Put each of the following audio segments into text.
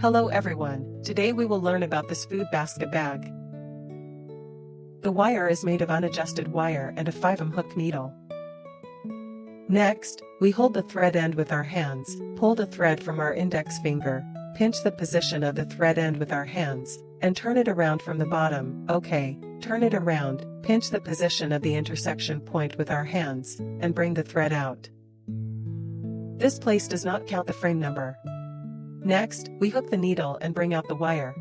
Hello everyone, today we will learn about this food basket bag. The wire is made of unadjusted wire and a 5mm hook needle. Next, we hold the thread end with our hands, pull the thread from our index finger, pinch the position of the thread end with our hands, and turn it around from the bottom. Okay, turn it around, pinch the position of the intersection point with our hands, and bring the thread out. This place does not count the frame number. Next, we hook the needle and bring out the wire.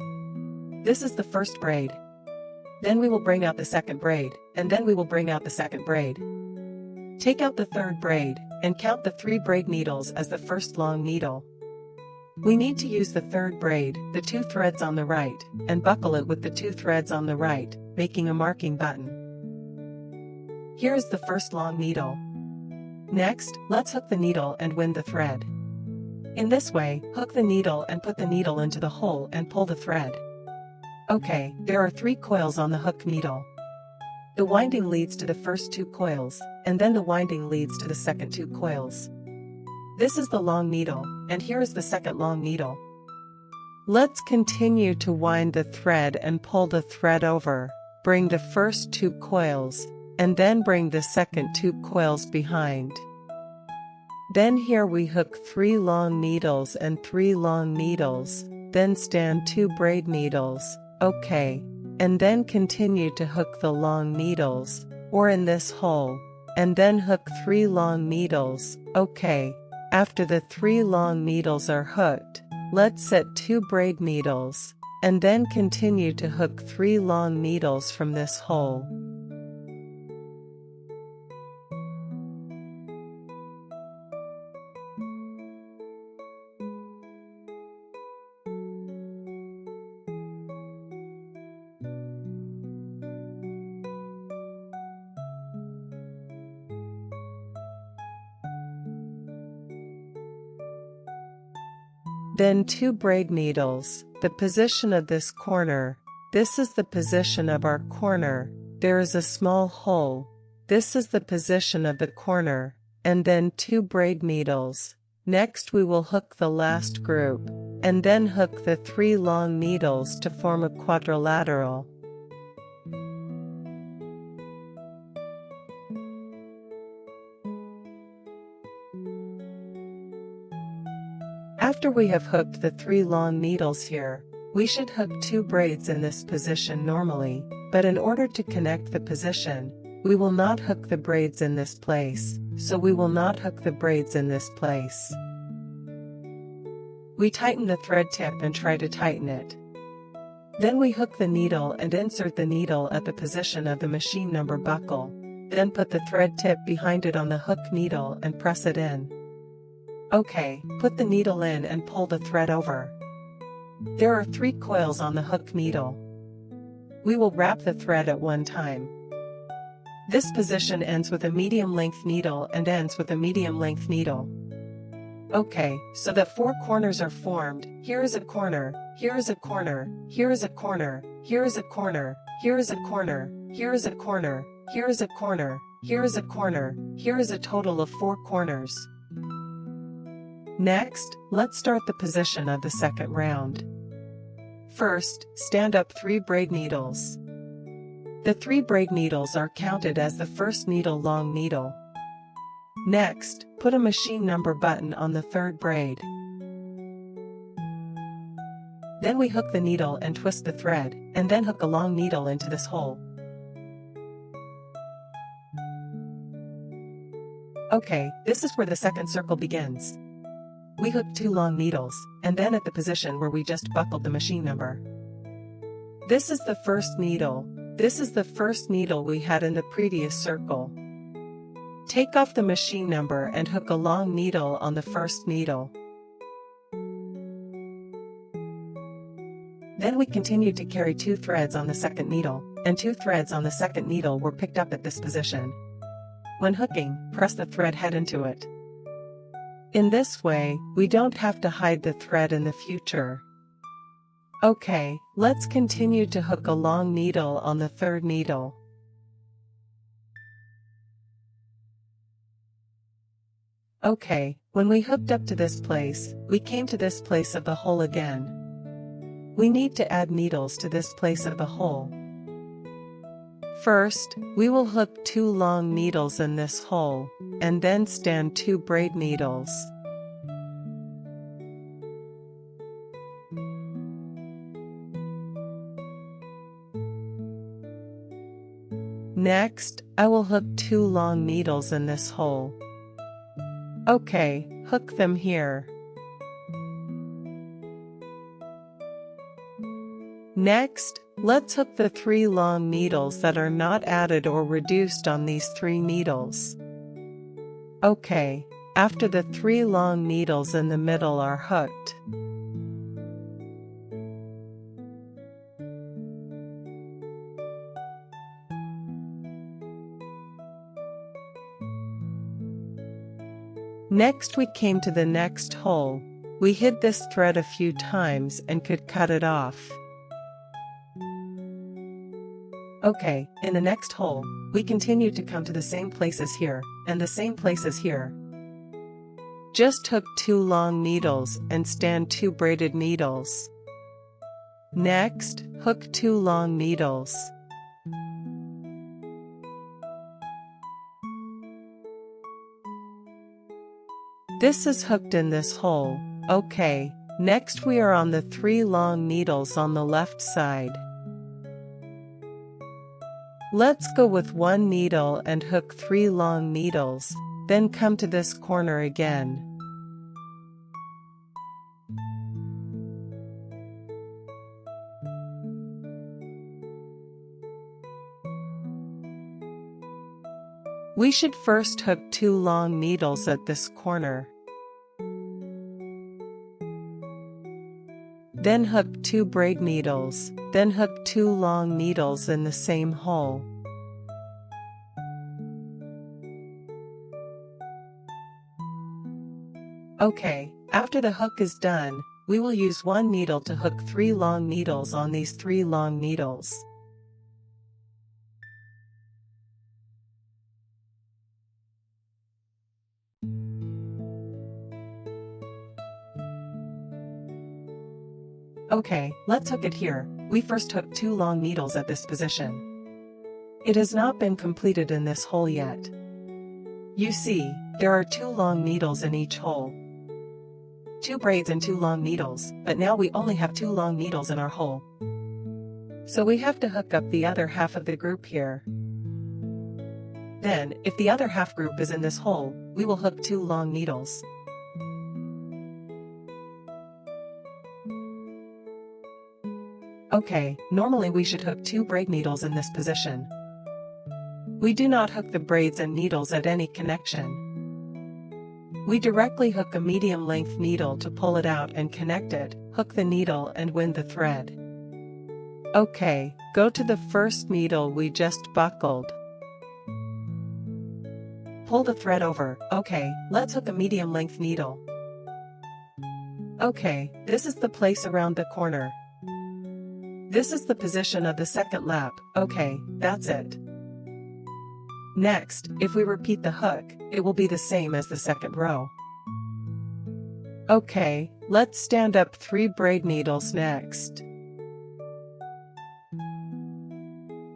This is the first braid. Then we will bring out the second braid, and then we will bring out the second braid. Take out the third braid, and count the 3 braid needles as the first long needle. We need to use the third braid, the 2 threads on the right, and buckle it with the 2 threads on the right, making a marking button. Here is the first long needle. Next, let's hook the needle and wind the thread. In this way, hook the needle and put the needle into the hole and pull the thread. Okay, there are 3 coils on the hook needle. The winding leads to the first 2 coils, and then the winding leads to the second 2 coils. This is the long needle, and here is the second long needle. Let's continue to wind the thread and pull the thread over, bring the first 2 coils, and then bring the second 2 coils behind. Then here we hook 3 long needles and 3 long needles, then stand 2 braid needles, okay, and then continue to hook the long needles, or in this hole, and then hook 3 long needles, okay. After the 3 long needles are hooked, let's set 2 braid needles, and then continue to hook 3 long needles from this hole. Then 2 braid needles, the position of this corner, this is the position of our corner, there is a small hole, this is the position of the corner, and then 2 braid needles. Next we will hook the last group, and then hook the 3 long needles to form a quadrilateral. After we have hooked the 3 long needles here, we should hook 2 braids in this position normally, but in order to connect the position, we will not hook the braids in this place, so we will not hook the braids in this place. We tighten the thread tip and try to tighten it. Then we hook the needle and insert the needle at the position of the machine number buckle, then put the thread tip behind it on the hook needle and press it in. Okay, put the needle in and pull the thread over. There are 3 coils on the hook needle. We will wrap the thread at one time. This position ends with a medium length needle and ends with a medium length needle. Okay, so that 4 corners are formed. Here is a corner, here is a corner, here is a corner, here is a corner, here is a corner, here is a corner, here is a corner, here is a corner, here is a total of 4 corners. Next, let's start the position of the second round. First, stand up 3 braid needles. The 3 braid needles are counted as the first needle long needle. Next, put a machine number button on the 3rd braid. Then we hook the needle and twist the thread, and then hook a long needle into this hole. Okay, this is where the second circle begins. We hook 2 long needles, and then at the position where we just buckled the machine number. This is the first needle. This is the first needle we had in the previous circle. Take off the machine number and hook a long needle on the first needle. Then we continued to carry 2 threads on the second needle, and 2 threads on the second needle were picked up at this position. When hooking, press the thread head into it. In this way, we don't have to hide the thread in the future. Okay, let's continue to hook a long needle on the 3rd needle. Okay, When we hooked up to this place, we came to this place of the hole again. We need to add needles to this place of the hole. First, we will hook 2 long needles in this hole, and then stand 2 braid needles. Next, I will hook 2 long needles in this hole. Okay, hook them here. Next, let's hook the 3 long needles that are not added or reduced on these 3 needles. Okay, after the 3 long needles in the middle are hooked, next we came to the next hole. We hid this thread a few times and could cut it off. Okay, in the next hole, we continue to come to the same places here, and the same places here. Just hook 2 long needles and stand 2 braided needles. Next, hook 2 long needles. This is hooked in this hole. Okay, next we are on the 3 long needles on the left side. Let's go with 1 needle and hook 3 long needles, then come to this corner again. We should first hook 2 long needles at this corner. Then hook 2 braid needles, then hook 2 long needles in the same hole. Okay, after the hook is done, we will use 1 needle to hook 3 long needles on these 3 long needles. Okay, let's hook it here. We first hook 2 long needles at this position. It has not been completed in this hole yet. You see, there are 2 long needles in each hole. 2 braids and 2 long needles, but now we only have 2 long needles in our hole. So we have to hook up the other half of the group here. Then, if the other half group is in this hole, we will hook 2 long needles. Okay, normally we should hook 2 braid needles in this position. We do not hook the braids and needles at any connection. We directly hook a medium length needle to pull it out and connect it, hook the needle and wind the thread. Okay, go to the first needle we just buckled. Pull the thread over. Okay, let's hook a medium length needle. Okay, this is the place around the corner. This is the position of the second lap. Okay, that's it. Next, if we repeat the hook, it will be the same as the second row. Okay, let's stand up 3 braid needles next.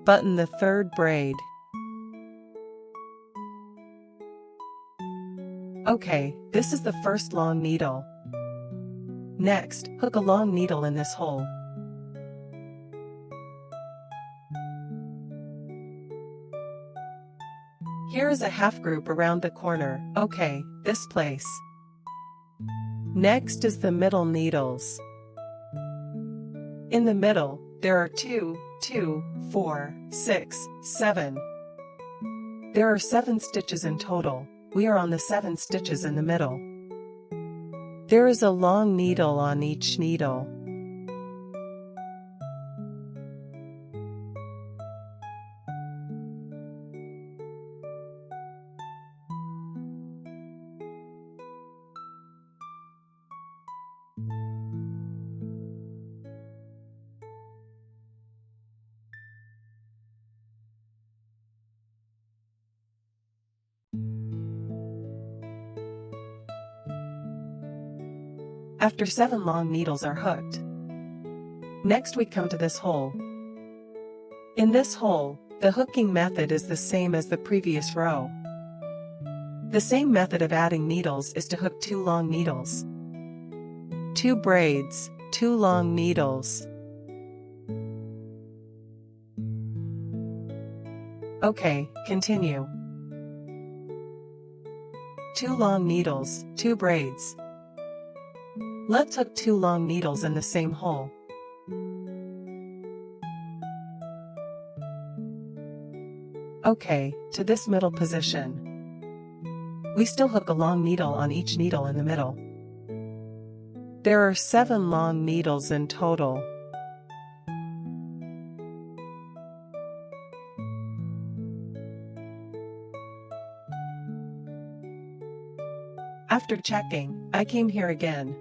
Button the 3rd braid. Okay, this is the first long needle. Next, hook a long needle in this hole. Here is a half group around the corner. Okay, this place. Next is the middle needles. In the middle, there are 2, 4, 6, 7. There are 7 stitches in total. We are on the 7 stitches in the middle. There is a long needle on each needle. after 7 long needles are hooked. Next we come to this hole. In this hole, the hooking method is the same as the previous row. The same method of adding needles is to hook 2 long needles. 2 braids, 2 long needles. Okay, continue. 2 long needles, 2 braids. Let's hook 2 long needles in the same hole. Okay, to this middle position. We still hook a long needle on each needle in the middle. There are 7 long needles in total. After checking, I came here again.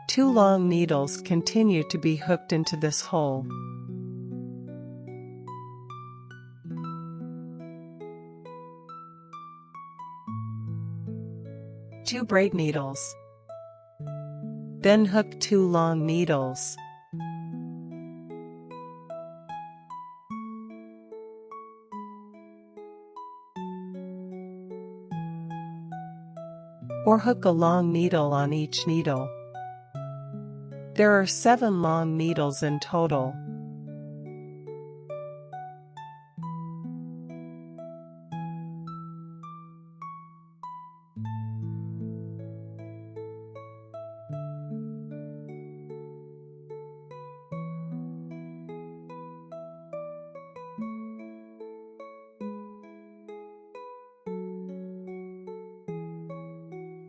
2 long needles continue to be hooked into this hole. Two braid needles. Then hook 2 long needles. Or hook a long needle on each needle. There are 7 long needles in total.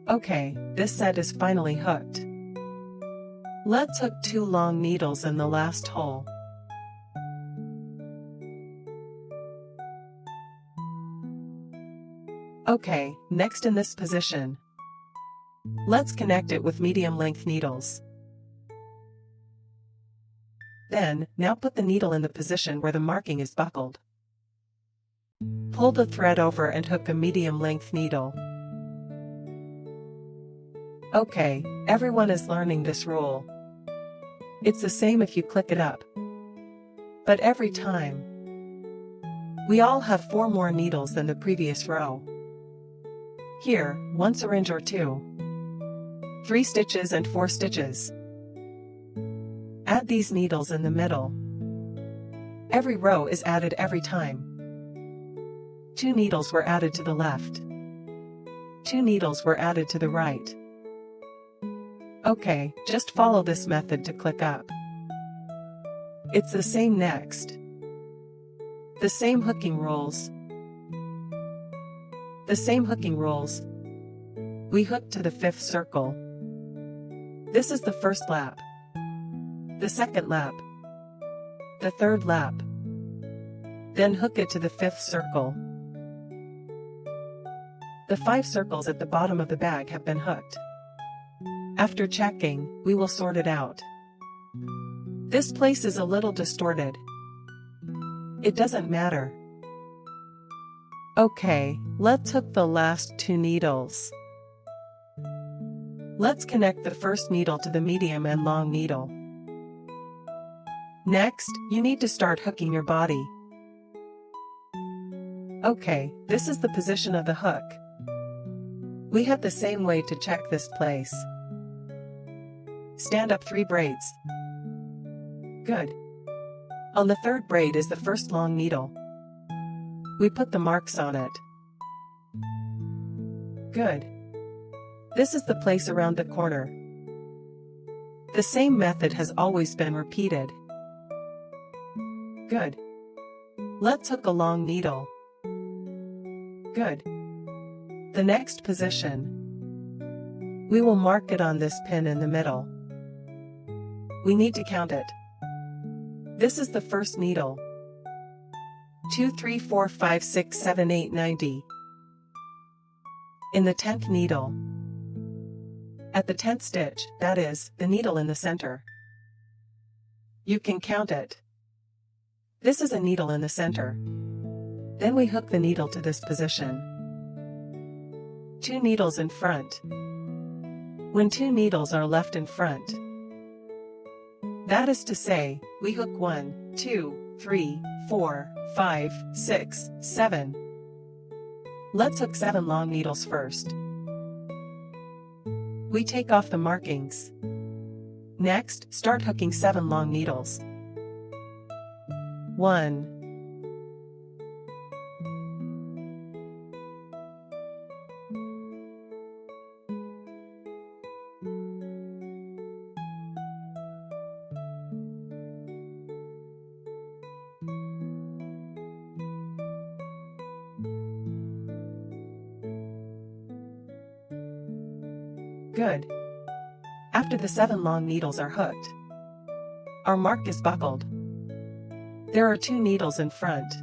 Okay, this set is finally hooked. Let's hook 2 long needles in the last hole. Okay, next in this position. Let's connect it with medium length needles. Then, now put the needle in the position where the marking is buckled. Pull the thread over and hook a medium length needle. Okay, everyone is learning this rule. It's the same if you click it up. But every time, we all have 4 more needles than the previous row. Here, 1 syringe or 2. 3 stitches and 4 stitches. Add these needles in the middle. Every row is added every time. 2 needles were added to the left. 2 needles were added to the right. Okay, just follow this method to click up. It's the same next. The same hooking rules. The same hooking rules. We hook to the 5th circle. This is the first lap. The second lap. The third lap. Then hook it to the 5th circle. The 5 circles at the bottom of the bag have been hooked. After checking, we will sort it out. This place is a little distorted. It doesn't matter. Okay, let's hook the last 2 needles. Let's connect the first needle to the medium and long needle. Next, you need to start hooking your body. Okay, this is the position of the hook. We have the same way to check this place. Stand up 3 braids. Good. On the 3rd braid is the first long needle. We put the marks on it. Good. This is the place around the corner. The same method has always been repeated. Good. Let's hook a long needle. Good. The next position. We will mark it on this pin in the middle. We need to count it. This is the first needle. 2, 3, 4, 5, 6, 7, 8, 9, 10. In the 10th needle. At the 10th stitch, that is, the needle in the center. You can count it. This is a needle in the center. Then we hook the needle to this position. 2 needles in front. when 2 needles are left in front. That is to say, we hook 1, 2, 3, 4, 5, 6, 7. Let's hook 7 long needles first. We take off the markings. Next, start hooking 7 long needles. 1, 'Good. After the 7 long needles are hooked, our mark is buckled. There are 2 needles in front.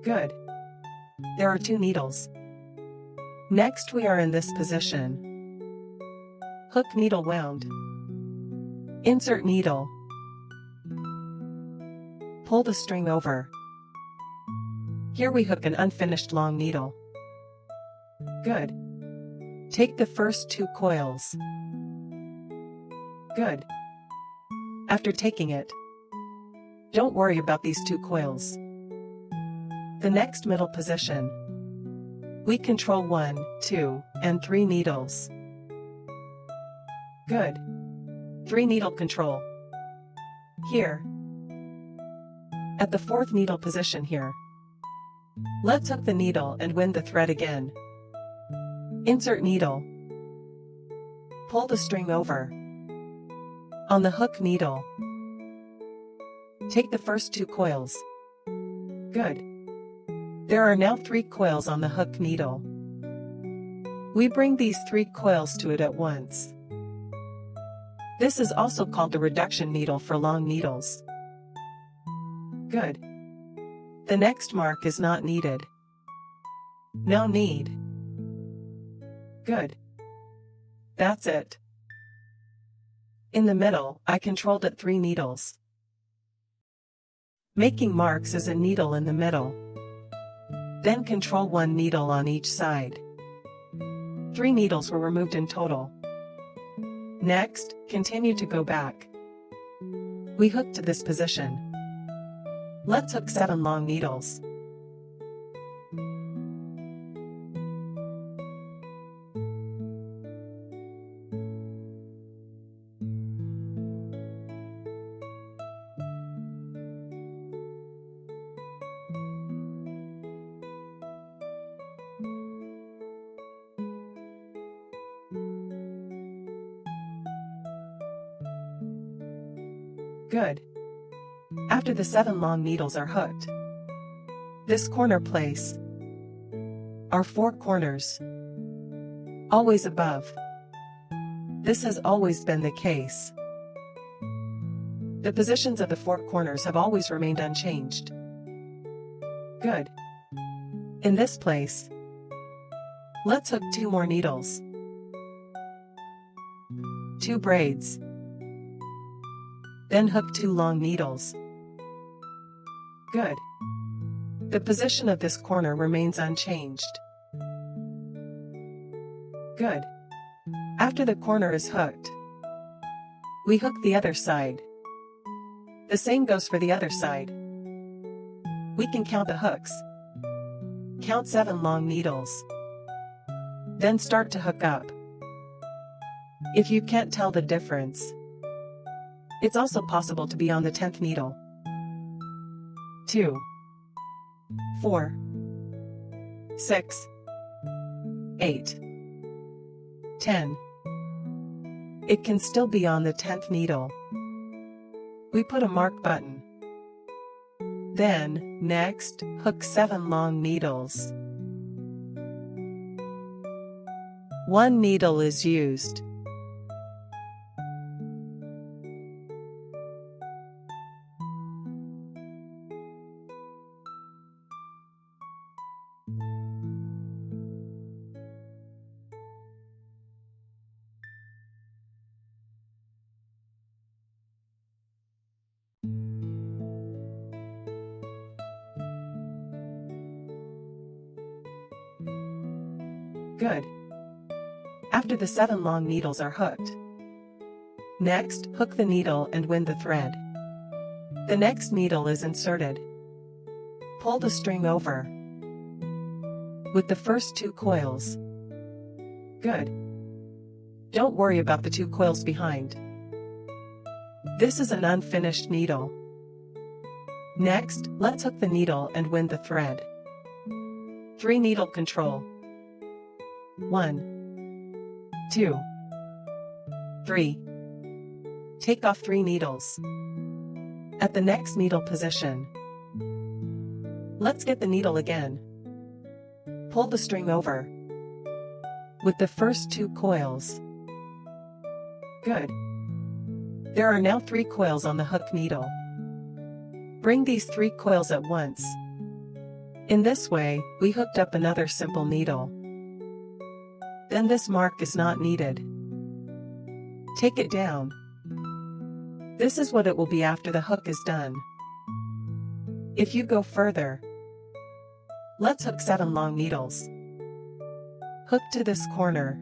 Good. There are 2 needles. Next we are in this position. Hook needle wound. Insert needle. Pull the string over. Here we hook an unfinished long needle. Good. Take the first 2 coils. Good. After taking it, don't worry about these 2 coils. The next middle position, we control 1, 2, and 3 needles. Good. 3 needle control. Here. At the 4th needle position here. Let's hook the needle and wind the thread again. Insert needle. Pull the string over. On the hook needle, take the first 2 coils. Good. There are now 3 coils on the hook needle. We bring these 3 coils to it at once. This is also called the reduction needle for long needles. Good. The next mark is not needed. No need. Good. That's it. In the middle, I controlled at 3 needles. Making marks is a needle in the middle. Then control 1 needle on each side. 3 needles were removed in total. Next, continue to go back. We hook to this position. Let's hook 7 long needles. Good. After the 7 long needles are hooked, this corner place are 4 corners, always above. This has always been the case. The positions of the 4 corners have always remained unchanged. Good. In this place, let's hook 2 more needles. 2 braids. Then hook 2 long needles. Good. The position of this corner remains unchanged. Good. After the corner is hooked, we hook the other side. The same goes for the other side. We can count the hooks. Count 7 long needles. Then start to hook up. If you can't tell the difference, it's also possible to be on the 10th needle. 2, 4, 6, 8, 10. It can still be on the 10th needle. We put a mark button. Then, next, hook 7 long needles. 1 needle is used. Good. After after the 7 long needles are hooked. Next, hook the needle and wind the thread. The next needle is inserted. Pull the string over with the first 2 coils. Good. Don't worry about the 2 coils behind. This is an unfinished needle. Next, let's hook the needle and wind the thread. 3 needle control. 1, 2, 3. Take off 3 needles. At the next needle position, let's get the needle again. Pull the string over with the first 2 coils. Good. There are now 3 coils on the hook needle. Bring these 3 coils at once. In this way, we hooked up another simple needle. Then this mark is not needed. Take it down. This is what it will be after the hook is done. If you go further, let's hook 7 long needles. Hook to this corner.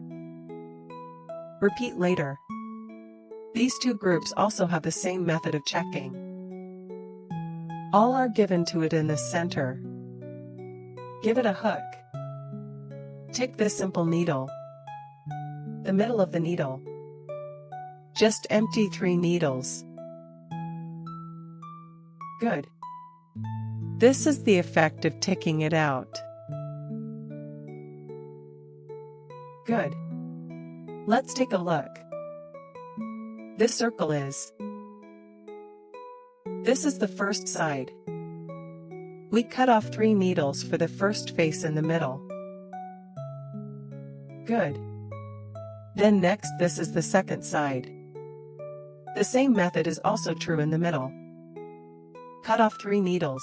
Repeat later. These 2 groups also have the same method of checking. All are given to it in the center. Give it a hook. Take this simple needle, the middle of the needle. Just empty 3 needles. Good. This is the effect of ticking it out. Good. Let's take a look. This circle is. This is the first side. We cut off 3 needles for the first face in the middle. Good. Then next, this is the second side. The same method is also true in the middle. Cut off 3 needles.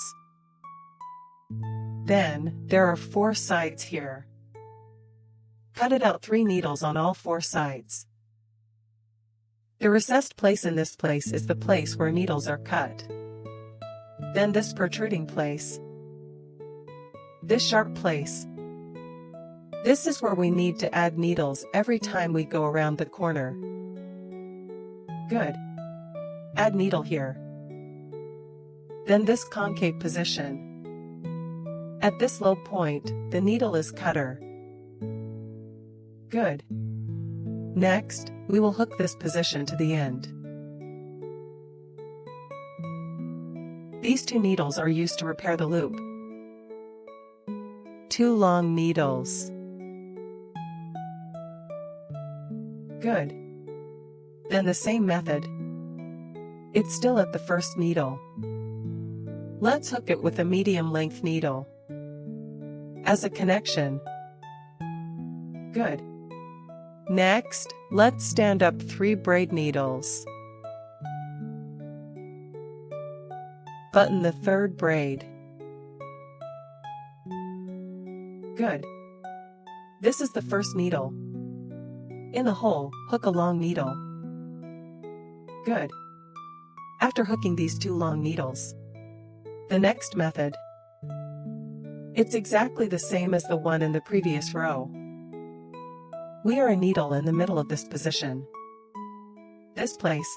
Then, there are 4 sides here. Cut it out 3 needles on all 4 sides. The recessed place in this place is the place where needles are cut. Then this protruding place. This sharp place. This is where we need to add needles every time we go around the corner. Good. Add needle here. Then this concave position. At this low point, the needle is cutter. Good. Next, we will hook this position to the end. These 2 needles are used to repair the loop. 2 long needles. Good. Then the same method. It's still at the first needle. Let's hook it with a medium length needle as a connection. Good. Next, let's stand up 3 braid needles. Button the 3rd braid. Good. This is the first needle. In the hole, hook a long needle. Good. After hooking these 2 long needles, the next method. It's exactly the same as the one in the previous row. We are a needle in the middle of this position. This place.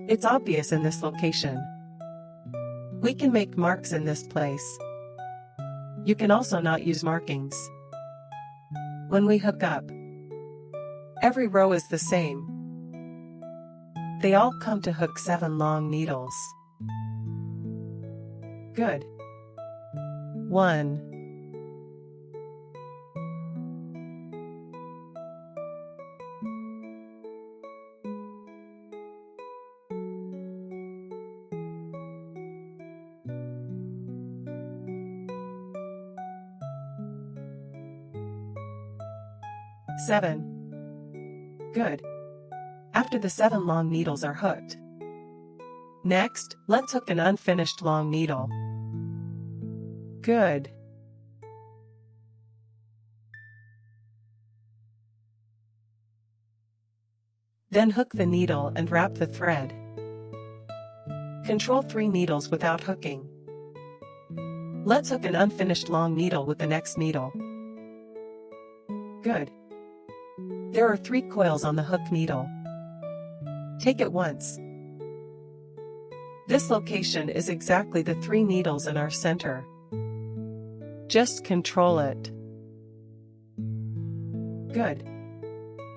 It's obvious in this location. We can make marks in this place. You can also not use markings. When we hook up, every row is the same. They all come to hook 7 long needles. Good. 1, 7. Good. After the 7 long needles are hooked. Next, let's hook an unfinished long needle. Good. Then hook the needle and wrap the thread. Control 3 needles without hooking. Let's hook an unfinished long needle with the next needle. Good. There are 3 coils on the hook needle. Take it once. This location is exactly the 3 needles in our center. Just control it. Good.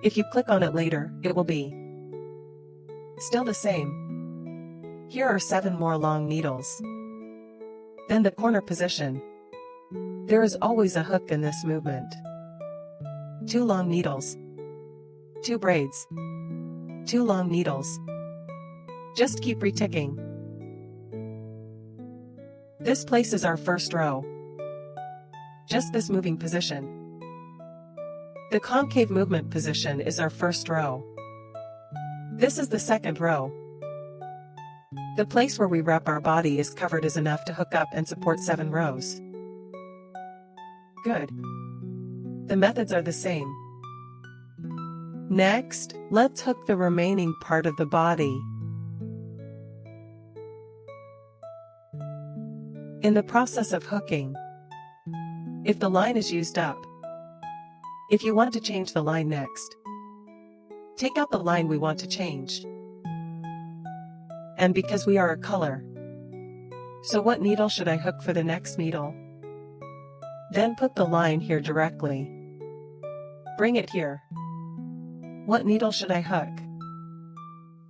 If you click on it later, it will be still the same. Here are 7 more long needles. Then the corner position. There is always a hook in this movement. 2 long needles. 2 braids. 2 long needles. Just keep reticking. This place is our first row. Just this moving position. The concave movement position is our first row. This is the second row. The place where we wrap our body is covered is enough to hook up and support 7 rows. Good. The methods are the same. Next, let's hook the remaining part of the body. In the process of hooking, if the line is used up, if you want to change the line next, take out the line we want to change. And because we are a color, so what needle should I hook for the next needle? Then put the line here directly. Bring it here. What needle should I hook?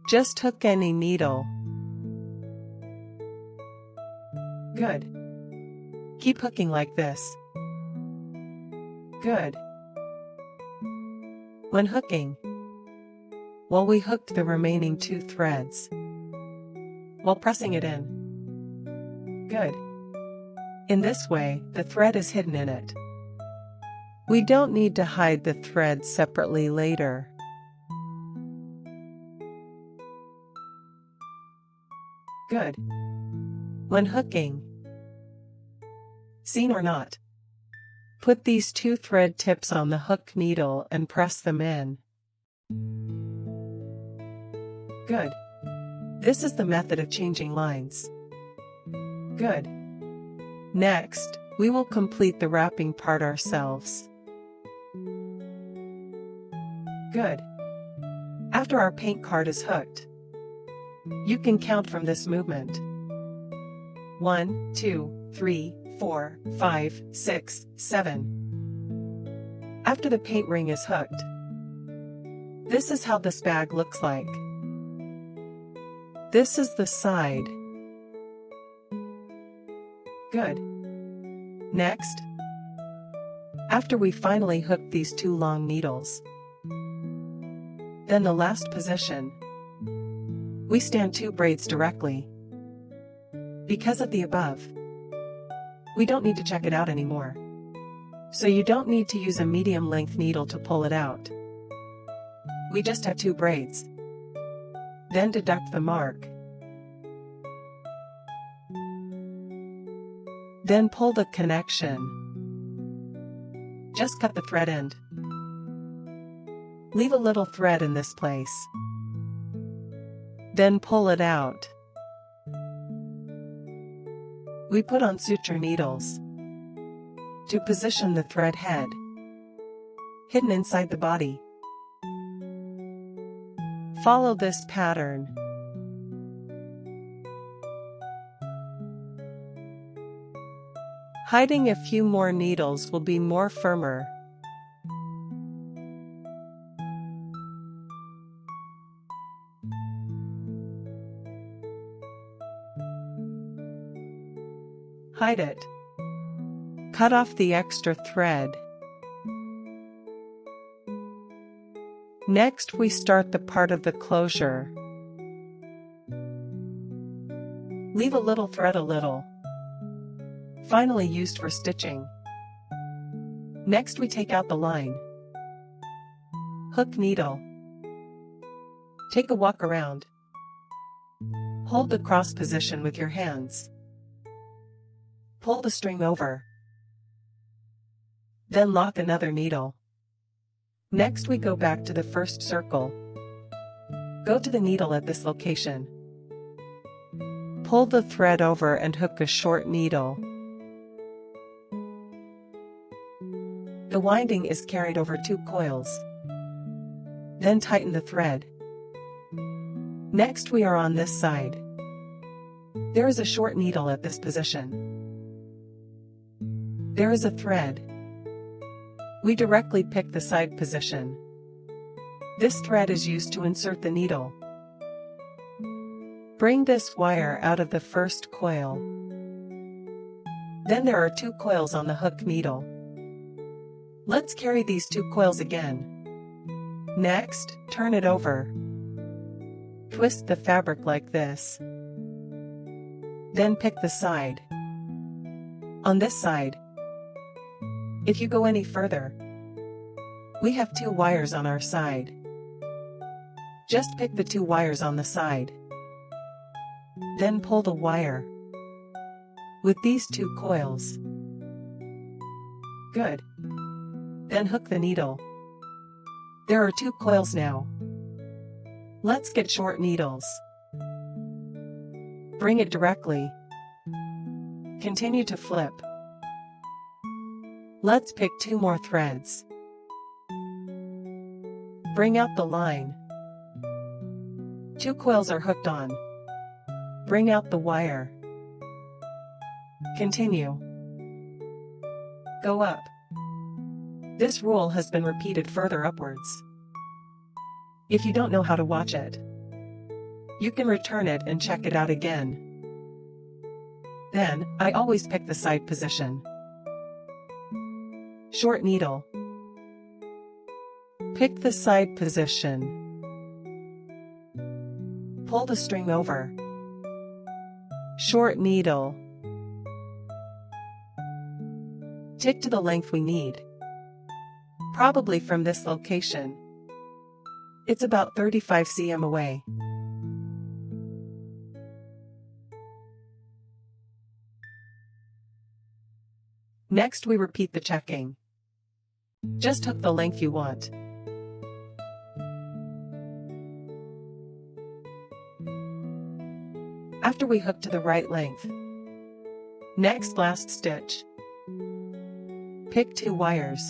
Just hook any needle. Good. Keep hooking like this. Good. When hooking, well, we hooked the remaining 2 threads while pressing it in. Good. In this way, the thread is hidden in it. We don't need to hide the thread separately later. Good. When hooking, seen or not, put these 2 thread tips on the hook needle and press them in. Good. This is the method of changing lines. Good. Next, we will complete the wrapping part ourselves. Good. After our paint card is hooked, you can count from this movement. 1, 2, 3, 4, 5, 6, 7. After the paint ring is hooked, this is how this bag looks like. This is the side. Good. Next, after we finally hook these 2 long needles, then the last position, we stand 2 braids directly. Because of the above, we don't need to check it out anymore. So you don't need to use a medium length needle to pull it out. We just have 2 braids. Then deduct the mark. Then pull the connection. Just cut the thread end. Leave a little thread in this place. Then pull it out. We put on suture needles to position the thread head, hidden inside the body. Follow this pattern. Hiding a few more needles will be more firmer. Hide it. Cut off the extra thread. Next, we start the part of the closure. Leave a little thread finally used for stitching. Next, we take out the line. Hook needle. Take a walk around. Hold the cross position with your hands. Pull the string over. Then lock another needle. Next, we go back to the first circle. Go to the needle at this location. Pull the thread over and hook a short needle. The winding is carried over 2 coils. Then tighten the thread. Next we are on this side. There is a short needle at this position. There is a thread. We directly pick the side position. This thread is used to insert the needle. Bring this wire out of the first coil. Then there are 2 coils on the hook needle. Let's carry these 2 coils again. Next, turn it over. Twist the fabric like this. Then pick the side. On this side, if you go any further, we have 2 wires on our side. Just pick the 2 wires on the side. Then pull the wire with these 2 coils. Good. Then hook the needle. There are 2 coils now. Let's get short needles. Bring it directly. Continue to flip. Let's pick 2 more threads. Bring out the line. 2 coils are hooked on. Bring out the wire. Continue. Go up. This rule has been repeated further upwards. If you don't know how to watch it, you can return it and check it out again. Then, I always pick the side position. Short needle. Pick the side position. Pull the string over. Short needle. Tick to the length we need. Probably from this location. It's about 35 cm away. Next we repeat the checking. Just hook the length you want. After we hook to the right length. Next last stitch. Pick 2 wires.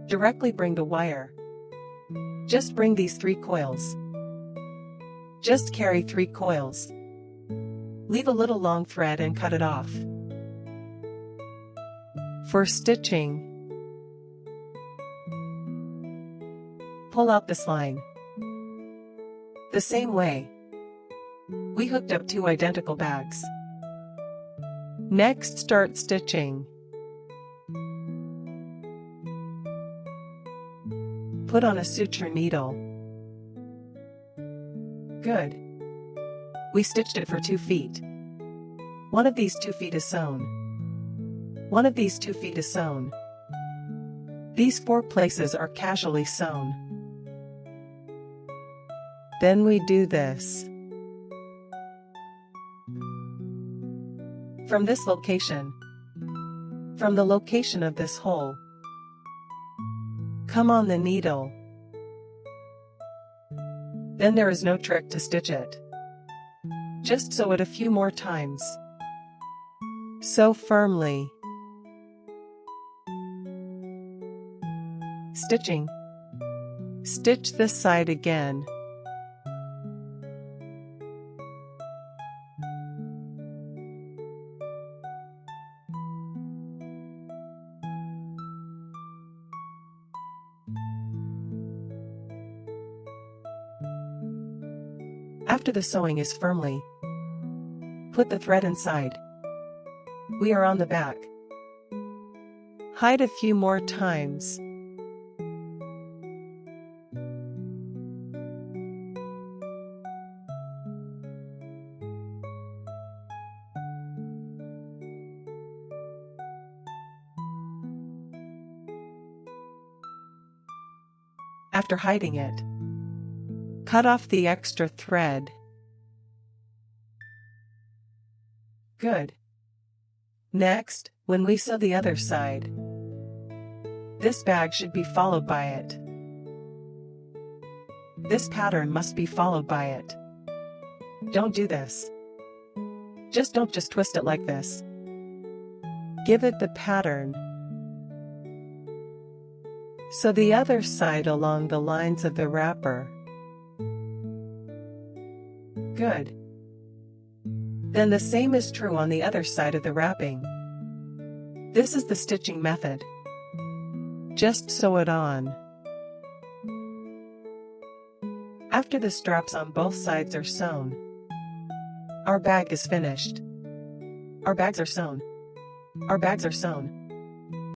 Directly bring the wire. Just bring these 3 coils. Just carry 3 coils. Leave a little long thread and cut it off. For stitching, pull out this line. The same way, we hooked up 2 identical bags. Next, start stitching. Put on a suture needle. Good. We stitched it for 2 feet. One of these 2 feet is sewn. One of these 2 feet is sewn. These 4 places are casually sewn. Then we do this. From this location. From the location of this hole. Come on the needle. Then there is no trick to stitch it. Just sew it a few more times. Sew firmly. Stitching. Stitch this side again. After the sewing is firmly, put the thread inside. We are on the back. Hide a few more times. After hiding it, cut off the extra thread. Good. Next, when we sew the other side, this bag should be followed by it. This pattern must be followed by it. Don't do this. Don't just twist it like this. Give it the pattern. Sew the other side along the lines of the wrapper. Good. Then the same is true on the other side of the wrapping. This is the stitching method. Just sew it on. After the straps on both sides are sewn, our bag is finished. Our bags are sewn. Our bags are sewn.